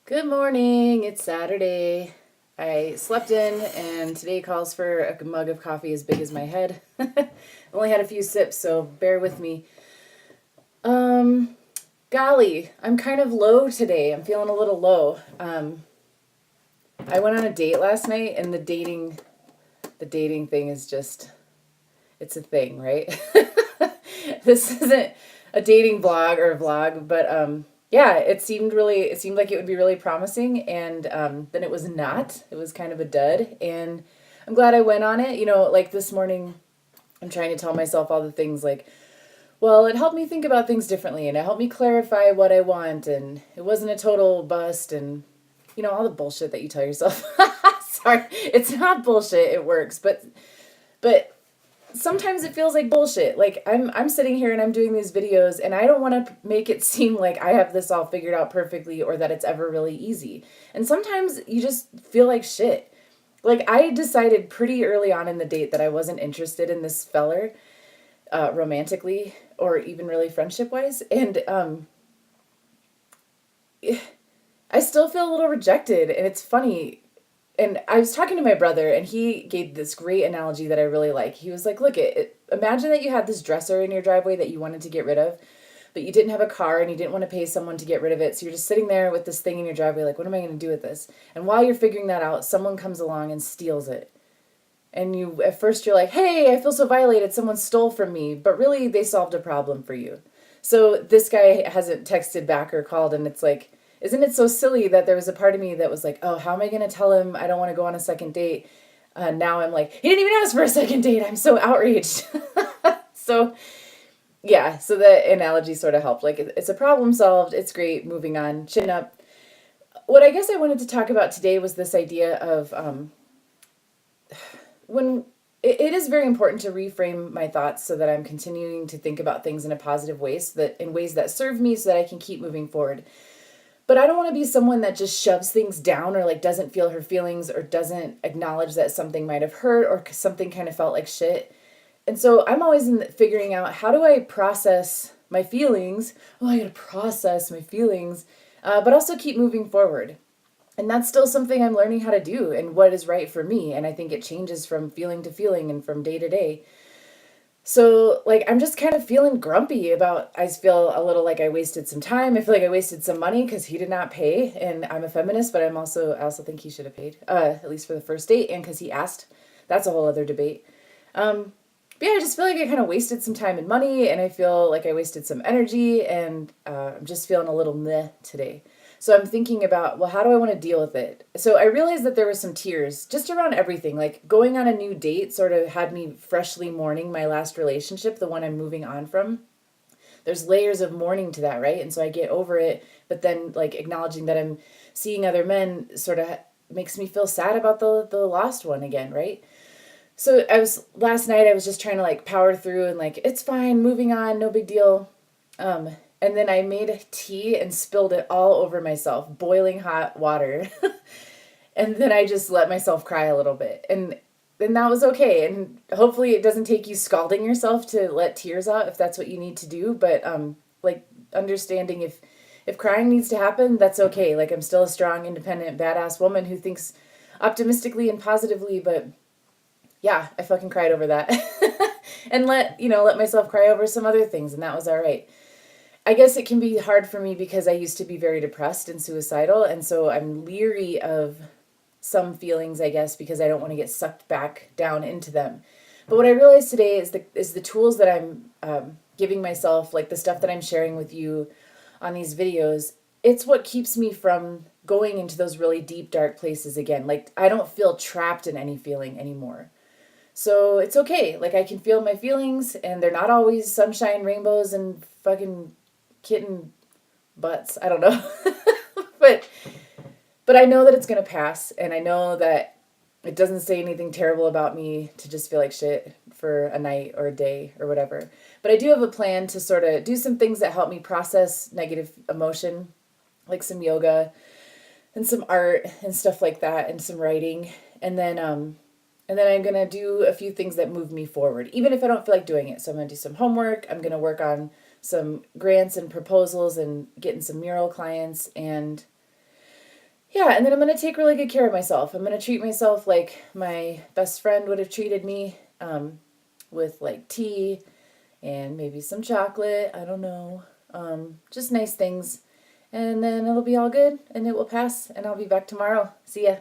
Good morning. It's Saturday. I slept in, and today calls for a mug of coffee as big as my head. I only had a few sips, so bear with me. Um, Golly, I'm kind of low today. I'm feeling a little low. I went on a date last night, and the dating thing is just, it's a thing, right? This isn't a dating blog or vlog, but yeah, it seemed like it would be really promising, and then it was not. It was kind of a dud, and I'm glad I went on it. Like this morning, I'm trying to tell myself all the things like, well, it helped me think about things differently, and it helped me clarify what I want, and it wasn't a total bust, and all the bullshit that you tell yourself. Sorry, it's not bullshit. It works, but sometimes it feels like bullshit. Like I'm sitting here and I'm doing these videos and I don't want to make it seem like I have this all figured out perfectly or that it's ever really easy. And sometimes you just feel like shit. Like I decided pretty early on in the date that I wasn't interested in this feller romantically or even really friendship wise, and I still feel a little rejected. And it's funny, and I was talking to my brother, and he gave this great analogy that I really like. He was like, "Look, imagine that you had this dresser in your driveway that you wanted to get rid of, but you didn't have a car and you didn't want to pay someone to get rid of it. So you're just sitting there with this thing in your driveway, like, what am I going to do with this? And while you're figuring that out, someone comes along and steals it. And at first you're like, hey, I feel so violated. Someone stole from me. But really, they solved a problem for you. So this guy hasn't texted back or called, and it's like, isn't it so silly that there was a part of me that was like, oh, how am I going to tell him I don't want to go on a second date? Now I'm like, he didn't even ask for a second date. I'm so outraged. So, yeah, so the analogy sort of helped. Like, it's a problem solved. It's great. Moving on. Chin up. What I guess I wanted to talk about today was this idea of when it is very important to reframe my thoughts so that I'm continuing to think about things in a positive way, so that in ways that serve me so that I can keep moving forward. But I don't want to be someone that just shoves things down or like doesn't feel her feelings or doesn't acknowledge that something might have hurt or something kind of felt like shit. And so I'm always figuring out, how do I process my feelings? Oh, I got to process my feelings, but also keep moving forward. And that's still something I'm learning how to do and what is right for me. And I think it changes from feeling to feeling and from day to day. So, like, I'm just kind of feeling grumpy about, I feel a little like I wasted some time. I feel like I wasted some money because he did not pay. And I'm a feminist, but I also think he should have paid, at least for the first date, and because he asked. That's a whole other debate. But yeah, I just feel like I kind of wasted some time and money, and I feel like I wasted some energy, and I'm just feeling a little meh today. So I'm thinking about, well, how do I want to deal with it? So I realized that there were some tears just around everything. Like going on a new date sort of had me freshly mourning my last relationship, the one I'm moving on from. There's layers of mourning to that, right? And so I get over it, but then like acknowledging that I'm seeing other men sort of makes me feel sad about the lost one again, right? So last night I was just trying to like power through and like, it's fine, moving on, no big deal. Um, and then I made tea and spilled it all over myself, boiling hot water. And then I just let myself cry a little bit. And then that was okay. And hopefully it doesn't take you scalding yourself to let tears out if that's what you need to do. But like understanding if crying needs to happen, that's okay. Like I'm still a strong, independent, badass woman who thinks optimistically and positively, but yeah, I fucking cried over that. And let myself cry over some other things, and that was all right. I guess it can be hard for me because I used to be very depressed and suicidal, and so I'm leery of some feelings, I guess, because I don't want to get sucked back down into them. But what I realized today is the tools that I'm giving myself, like the stuff that I'm sharing with you on these videos. It's what keeps me from going into those really deep, dark places again. Like I don't feel trapped in any feeling anymore. So it's okay. Like I can feel my feelings, and they're not always sunshine, rainbows, and fucking kitten butts. I don't know. but but I know that it's gonna pass, and I know that it doesn't say anything terrible about me to just feel like shit for a night or a day or whatever. But I do have a plan to sort of do some things that help me process negative emotion, like some yoga and some art and stuff like that, and some writing. And then I'm going to do a few things that move me forward, even if I don't feel like doing it. So I'm going to do some homework. I'm going to work on some grants and proposals and getting some mural clients. And Yeah, and then I'm going to take really good care of myself. I'm going to treat myself like my best friend would have treated me, with like tea and maybe some chocolate. I don't know. Just nice things. And then it'll be all good and it will pass and I'll be back tomorrow. See ya.